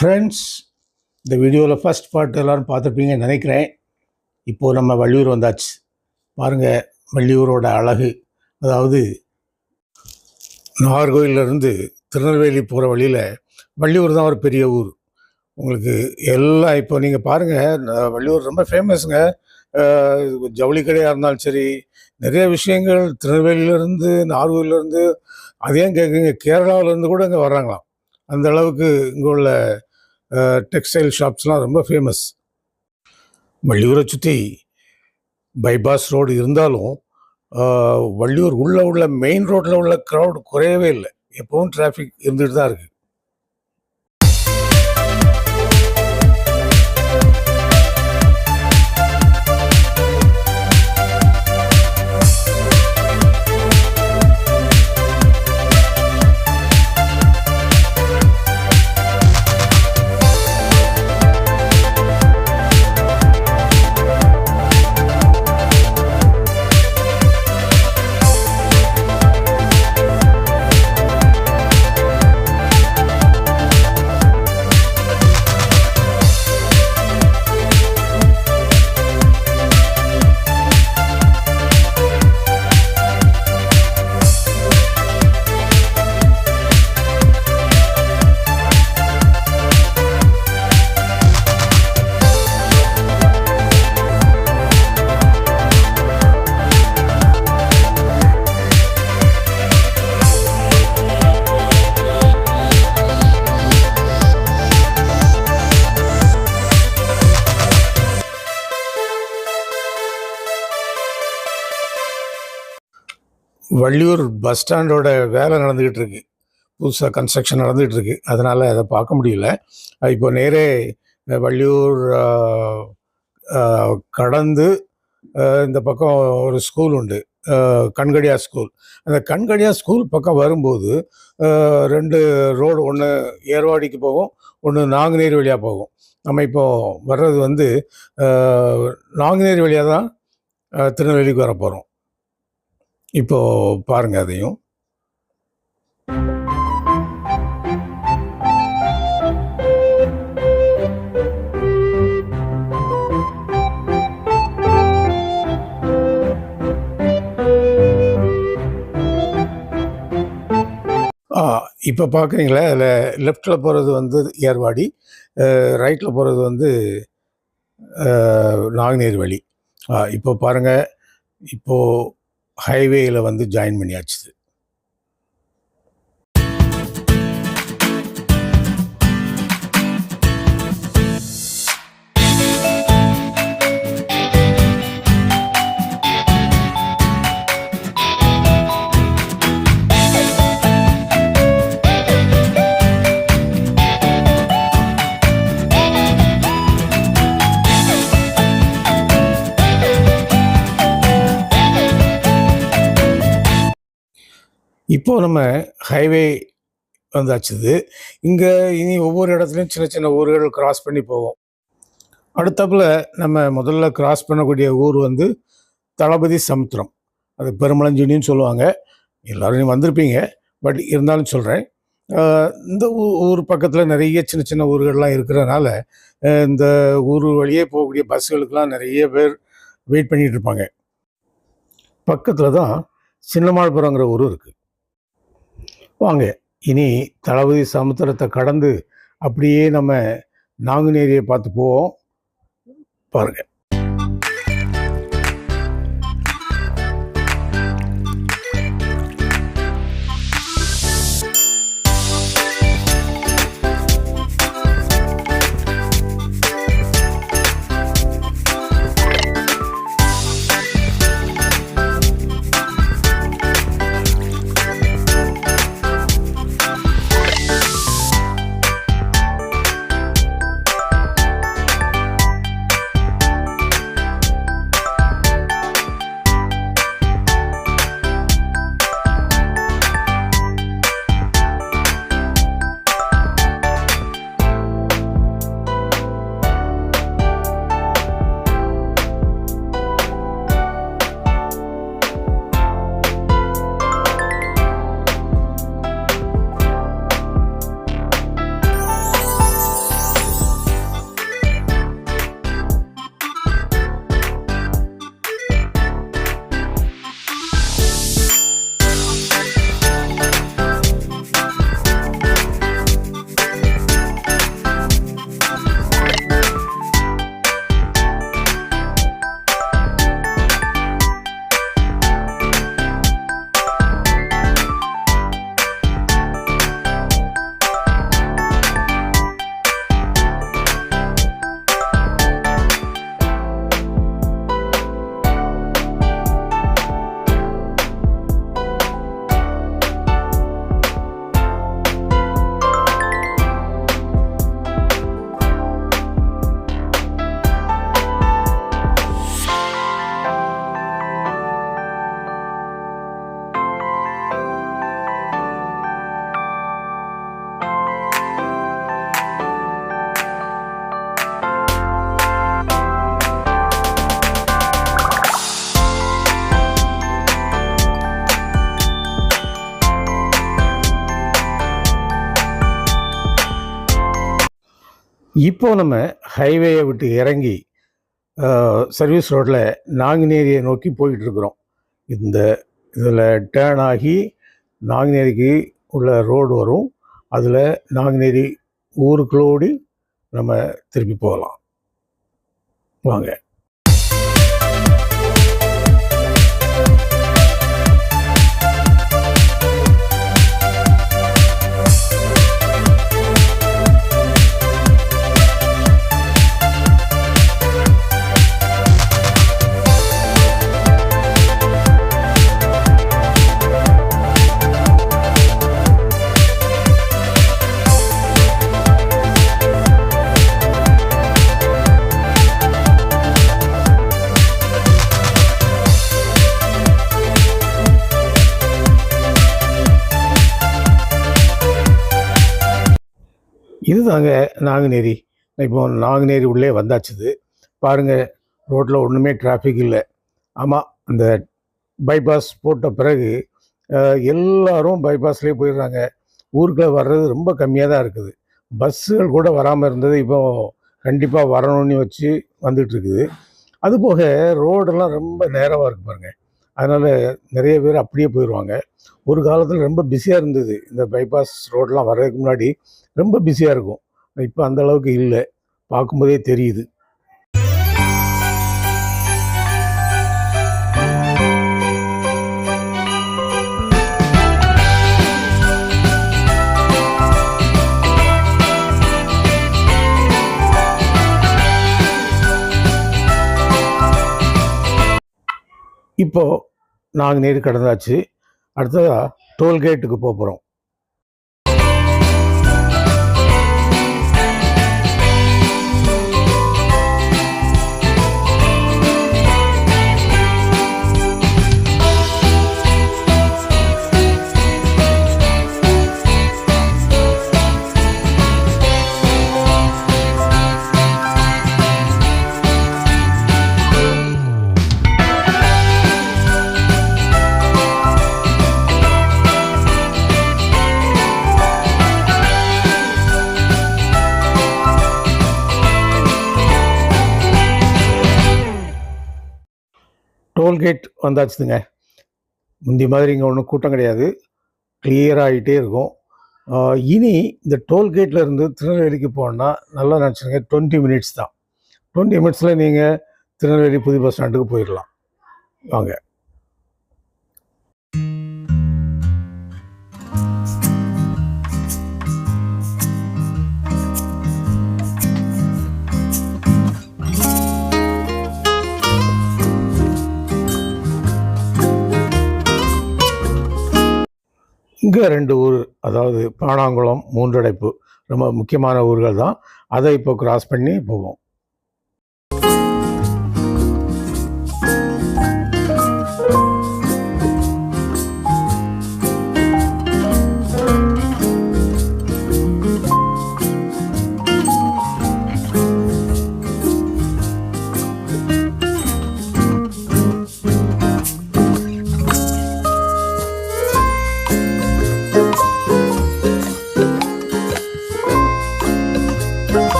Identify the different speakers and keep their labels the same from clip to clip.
Speaker 1: Friends, இந்த வீடியோவில் first part எல்லோரும் பார்த்துருப்பீங்கன்னு நினைக்கிறேன். இப்போது நம்ம வள்ளியூர் வந்தாச்சு. பாருங்கள் வள்ளியூரோட அழகு. அதாவது நாகர்கோவிலேருந்து திருநெல்வேலி போகிற வழியில் வள்ளியூர் தான் ஒரு பெரிய ஊர். உங்களுக்கு எல்லாம் இப்போ நீங்கள் பாருங்கள், வள்ளியூர் ரொம்ப ஃபேமஸுங்க. ஜவுளி கடையாக இருந்தாலும் சரி, நிறைய விஷயங்கள் திருநெல்வேலியிலேருந்து நாகர்கோவிலேருந்து அதையும் கேட்குங்க, கேரளாவிலேருந்து கூட இங்கே வர்றாங்களாம். அந்த அளவுக்கு இங்கே உள்ள டெக்ஸ்டைல் ஷாப்ஸ்லாம் ரொம்ப ஃபேமஸ். வள்ளியூரை சுற்றி பைபாஸ் ரோடு இருந்தாலும் வள்ளியூர் உள்ளே உள்ள மெயின் ரோட்டில் உள்ள க்ரௌட் குறையவே இல்லை. எப்பவும் டிராஃபிக் இருந்துகிட்டு தான் இருக்குது. வள்ளியூர் பஸ் ஸ்டாண்டோட வேலை நடந்துக்கிட்டு இருக்கு. புதுசாக கன்ஸ்ட்ரக்ஷன் நடந்துகிட்டு இருக்கு. அதனால் அதை பார்க்க முடியல. இப்போ நேரே வள்ளியூர் கடந்து இந்த பக்கம் ஒரு ஸ்கூல் உண்டு, கண்கடியா ஸ்கூல். அந்த கண்கடியா ஸ்கூல் பக்கம் வரும்போது 2 ரோடு, ஒன்று ஏர்வாடிக்கு போகும், ஒன்று நாங்குநேரி வழியாக போகும். நம்ம இப்போது வர்றது வந்து நாங்குநேரி வழியாக தான் திருநெல்வேலிக்கு வர போகிறோம். இப்போது பாருங்கள் அதையும். இப்போ பார்க்குறீங்களா, அதில் லெஃப்டில் போகிறது வந்து ஏர்வாடி, ரைட்டில் போகிறது வந்து நாங்குநேரி வழி. இப்போ பாருங்கள், இப்போது ஹைவேயில் வந்து ஜாயின் பண்ணியாச்சு. இப்போது நம்ம ஹைவே வந்தாச்சுது. இங்கே இனி ஒவ்வொரு இடத்துலையும் சின்ன சின்ன ஊர்கள் கிராஸ் பண்ணி போவோம். அடுத்தப்பில் நம்ம முதல்ல கிராஸ் பண்ணக்கூடிய ஊர் வந்து தளபதி சமுத்திரம். அது பெருமளஞ்செடின்னு சொல்லுவாங்க. எல்லோரும் வந்திருப்பீங்க, பட் இருந்தாலும் சொல்கிறேன். இந்த ஊர் பக்கத்தில் நிறைய சின்ன சின்ன ஊர்கள்லாம் இருக்கிறதுனால இந்த ஊர் வழியே போகக்கூடிய பஸ்ஸுகளுக்கெல்லாம் நிறைய பேர் வெயிட் பண்ணிகிட்டு இருப்பாங்க. பக்கத்தில் தான் சின்னமாள்புரங்கிற ஊர் இருக்குது. வாங்க, இனி தளபதி சமுத்திரத்தை கடந்து அப்படியே நம்ம நாங்குநேரியை பார்த்து போவோம். பாருங்கள். இப்போ நம்ம ஹைவேயை விட்டு இறங்கி சர்வீஸ் ரோட்டில் நாங்குநேரியை நோக்கி போயிட்டுருக்குறோம். இந்த இதில் டேர்ன் ஆகி நாங்குநேரிக்கு உள்ள ரோடு வரும். அதில் நாங்குநேரி ஊருக்குள்ளோடி நம்ம திருப்பி போகலாம். வாங்க. இதுதாங்க நாங்குநேரி. இப்போ நாங்குநேரி உள்ளே வந்தாச்சுது. பாருங்கள், ரோட்டில் ஒன்றுமே டிராஃபிக் இல்லை. ஆமாம், அந்த பைபாஸ் போட்ட பிறகு எல்லாரும் பைபாஸ்லேயே போயிடுறாங்க. ஊருக்குள்ளே வர்றது ரொம்ப கம்மியாக தான் இருக்குது. பஸ்ஸுகள் கூட வராமல் இருந்தது, இப்போ கண்டிப்பாக வரணும்னு வச்சு வந்துட்டுருக்குது. அதுபோக ரோடெல்லாம் ரொம்ப நேரமாக இருக்குது பாருங்கள். அதனால் நிறைய பேர் அப்படியே போயிடுவாங்க. ஒரு காலத்தில் ரொம்ப பிஸியாக இருந்தது. இந்த பைபாஸ் ரோடெலாம் வர்றதுக்கு முன்னாடி ரொம்ப பிஸியாக இருக்கும். இப்போ அந்த அளவுக்கு இல்லை, பார்க்கும்போதே தெரியுது. இப்போது நாங்குநேரி கடந்தாச்சு. அடுத்ததாக டோல்கேட்டுக்கு போகிறோம். டோல்கேட் வந்தாச்சுதுங்க. முந்தி மாதிரி இங்கே ஒன்றும் கூட்டம் கிடையாது, கிளியராகிட்டே இருக்கும். இனி இந்த டோல்கேட்டில் இருந்து திருநெல்வேலிக்கு போனால் நல்லா நினச்சிருங்க, 20 மினிட்ஸ் தான். 20 மினிட்ஸில் நீங்கள் திருநெல்வேலி புது பஸ் ஸ்டாண்டுக்கு போயிடலாம். வாங்க. இங்கே 2 ஊர், அதாவது பாணாங்குளம், மூன்றடைப்பு, ரொம்ப முக்கியமான ஊர்கள் தான். அதை இப்போ கிராஸ் பண்ணி போவோம்.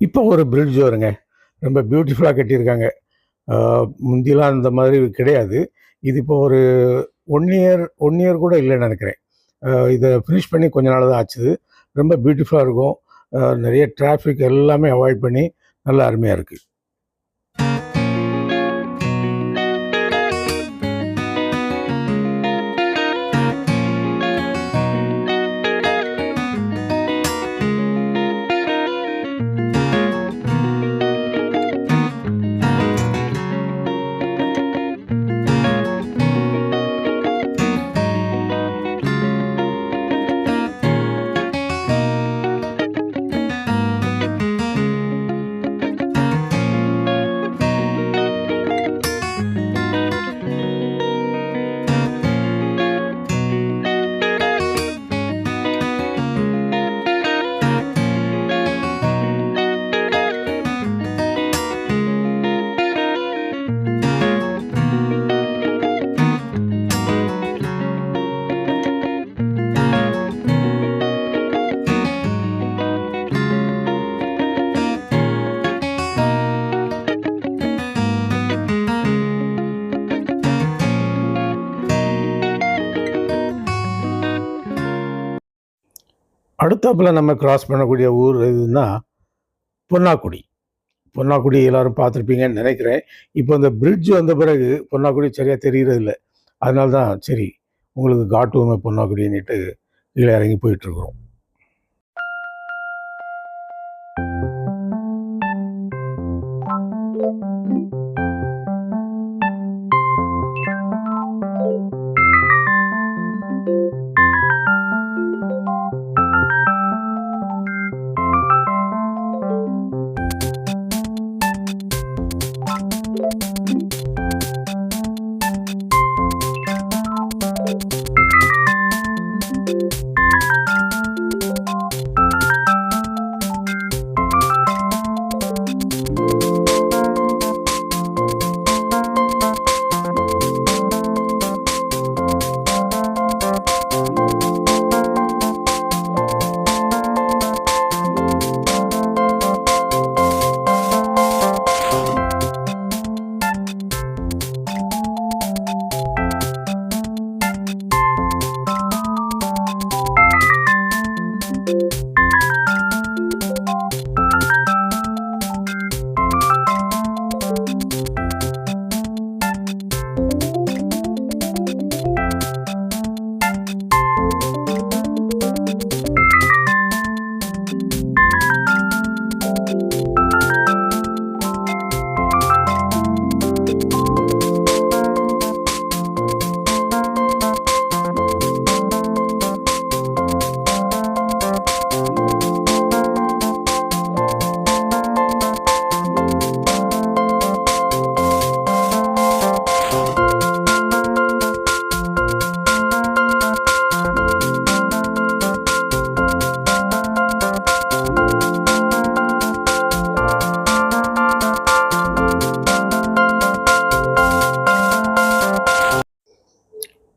Speaker 1: இப்போ ஒரு பிரிட்ஜ் வருங்க, ரொம்ப பியூட்டிஃபுல்லாக கட்டியிருக்காங்க. முந்திலாம் இந்த மாதிரி கிடையாது. இது இப்போ ஒரு 1 இயர் கூட இல்லைன்னு நினைக்கிறேன். இதை ஃபினிஷ் பண்ணி கொஞ்ச நாள் தான் ஆச்சுது. ரொம்ப பியூட்டிஃபுல்லாக இருக்கும். நிறைய டிராஃபிக் எல்லாமே அவாய்ட் பண்ணி நல்லா அருமையாக இருக்குது. அடுத்தாப்புல நம்ம கிராஸ் பண்ணக்கூடிய ஊர் எதுன்னா பொன்னாக்குடி. பொன்னாக்குடி எல்லாரும் பார்த்துருப்பீங்கன்னு நினைக்கிறேன். இப்போ இந்த பிரிட்ஜ் வந்த பிறகு பொன்னாக்குடி சரியாக தெரிகிறதில்ல. அதனால தான் சரி உங்களுக்கு காட்டுவோமே பொன்னாக்குடின்னுட்டு கீழே இறங்கி போயிட்டுருக்குறோம்.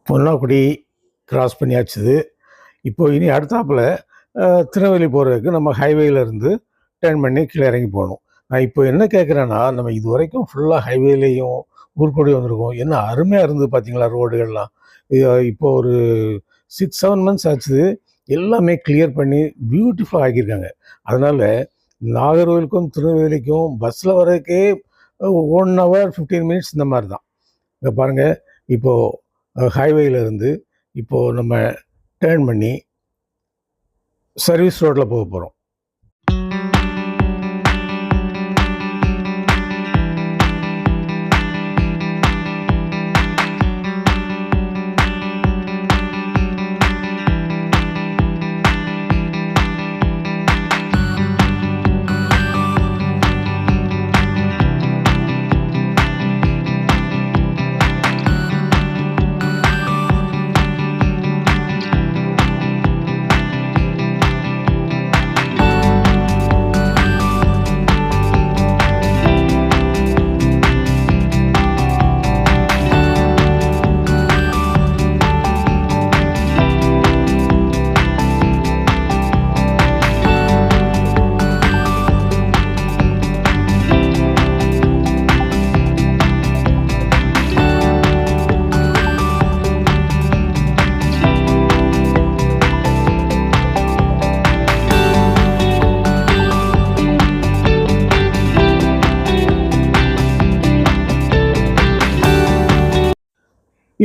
Speaker 1: பொன்னாக்குடி கிராஸ் பண்ணியாச்சுது. இப்போ இனி அடுத்தாப்புல திருநெல்வேலி போகிறதுக்கு நம்ம ஹைவேலேருந்து டர்ன் பண்ணி கீழே இறங்கி போகணும். நான் இப்போ என்ன கேட்குறேன்னா, நம்ம இது வரைக்கும் ஃபுல்லாக ஹைவேலையும் ஊருக்கூடி வந்திருக்கோம். என்ன அருமையாக இருந்தது பார்த்தீங்களா ரோடுகள்லாம். இப்போ ஒரு 6-7 மந்த்ஸ் ஆச்சுது. எல்லாமே கிளியர் பண்ணி பியூட்டிஃபுல்லாக ஆக்கியிருக்காங்க. அதனால் நாகர்கோவிலுக்கும் திருநெல்வேலிக்கும் பஸ்ஸில் வர்றதுக்கே 1 hour 15 minutes இந்த மாதிரி தான். இங்கே பாருங்கள், இப்போது ஹைவேலேருந்து இப்போது நம்ம டர்ன் பண்ணி சர்வீஸ் ரோட்டில் போக போகிறோம்.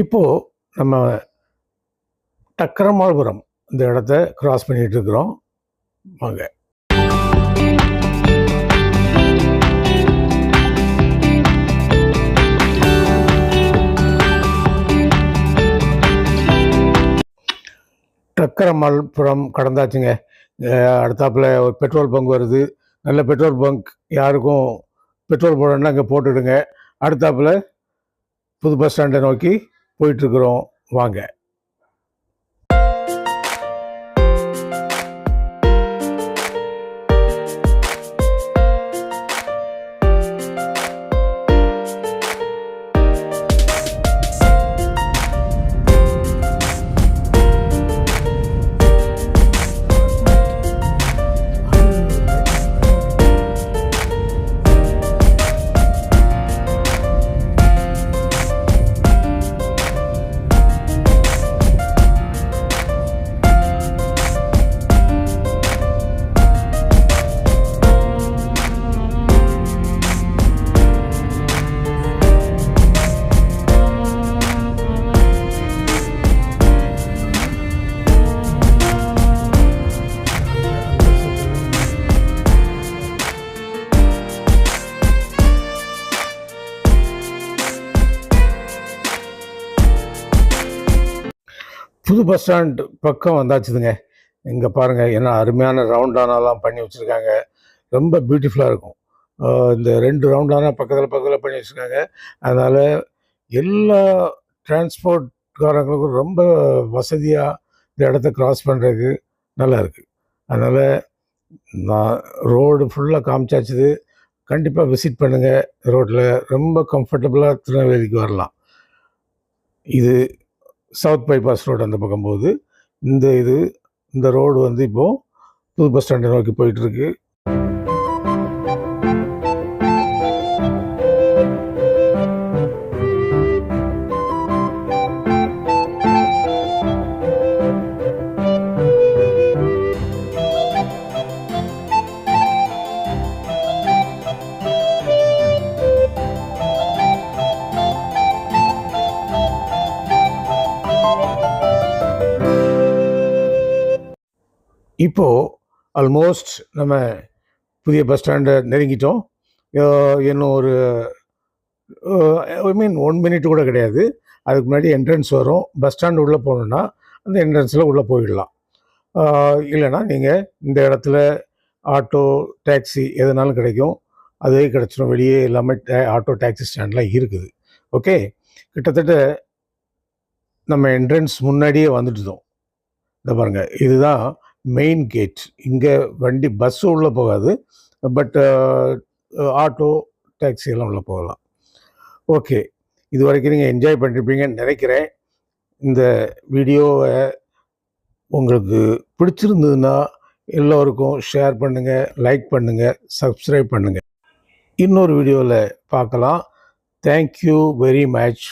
Speaker 1: இப்போது நம்ம டக்கரமாள்புரம் இந்த இடத்த கிராஸ் பண்ணிகிட்டு இருக்கிறோம். வாங்க. டக்கரமாள்புரம் கடந்தாச்சுங்க. அடுத்தாப்புல ஒரு பெட்ரோல் பங்க் வருது. நல்ல பெட்ரோல் பங்க், யாருக்கும் பெட்ரோல் போடணுன்னா அங்கே போட்டுடுங்க. அடுத்தாப்புல புது பஸ் ஸ்டாண்டை நோக்கி போயிட்டுருக்குறோம். வாங்க. புது பஸ் ஸ்டாண்ட் பக்கம் வந்தாச்சுதுங்க. இங்கே பாருங்கள், என்ன அருமையான ரவுண்டானாலாம் பண்ணி வச்சுருக்காங்க. ரொம்ப பியூட்டிஃபுல்லாக இருக்கும். இந்த 2 ரவுண்டானா பக்கத்தில் பக்கத்தில் பண்ணி வச்சுருக்காங்க. அதனால் எல்லா டிரான்ஸ்போர்ட்காரங்களுக்கும் ரொம்ப வசதியாக இந்த இடத்த கிராஸ் பண்ணுறதுக்கு நல்லா இருக்குது. அதனால் நான் ரோடு ஃபுல்லாக காமிச்சாச்சுது. கண்டிப்பாக விசிட் பண்ணுங்கள். ரோட்டில் ரொம்ப கம்ஃபர்டபுளாக திருநெல்வேலிக்கு வரலாம். இது சவுத் பைபாஸ் ரோடு அந்த பக்கம் போகுது. இந்த ரோடு வந்து இப்போது புது பஸ் ஸ்டாண்டை நோக்கி போயிட்டுருக்கு. இப்போது ஆல்மோஸ்ட் நம்ம புதிய பஸ் ஸ்டாண்டை நெருங்கிட்டோம். இன்னும் ஒரு 1 மினிட் கூட கிடையாது. அதுக்கு முன்னாடி என்ட்ரன்ஸ் வரும். பஸ் ஸ்டாண்டு உள்ளே போகணுன்னா அந்த என்ட்ரன்ஸில் உள்ளே போயிடலாம். இல்லைன்னா நீங்கள் இந்த இடத்துல ஆட்டோ, டாக்ஸி எதுனாலும் கிடைக்கும். அதே கிடச்சிடும். வெளியே எல்லாமே ஆட்டோ, டாக்ஸி ஸ்டாண்ட்லாம் இருக்குது. ஓகே, கிட்டத்தட்ட நம்ம என்ட்ரன்ஸ் முன்னாடியே வந்துட்டுதோம். இந்த பாருங்கள், இதுதான் மெயின் கேட். இங்கே வண்டி பஸ்ஸு உள்ளே போகாது, பட் ஆட்டோ, டாக்ஸி எல்லாம் உள்ளே போகலாம். ஓகே, இது வரைக்கும் நீங்கள் என்ஜாய் பண்ணியிருப்பீங்கன்னு நினைக்கிறேன். இந்த வீடியோவை உங்களுக்கு பிடிச்சிருந்ததுன்னா எல்லோருக்கும் ஷேர் பண்ணுங்கள், லைக் பண்ணுங்கள், சப்ஸ்கிரைப் பண்ணுங்கள். இன்னொரு வீடியோவில் பார்க்கலாம். Thank you very much.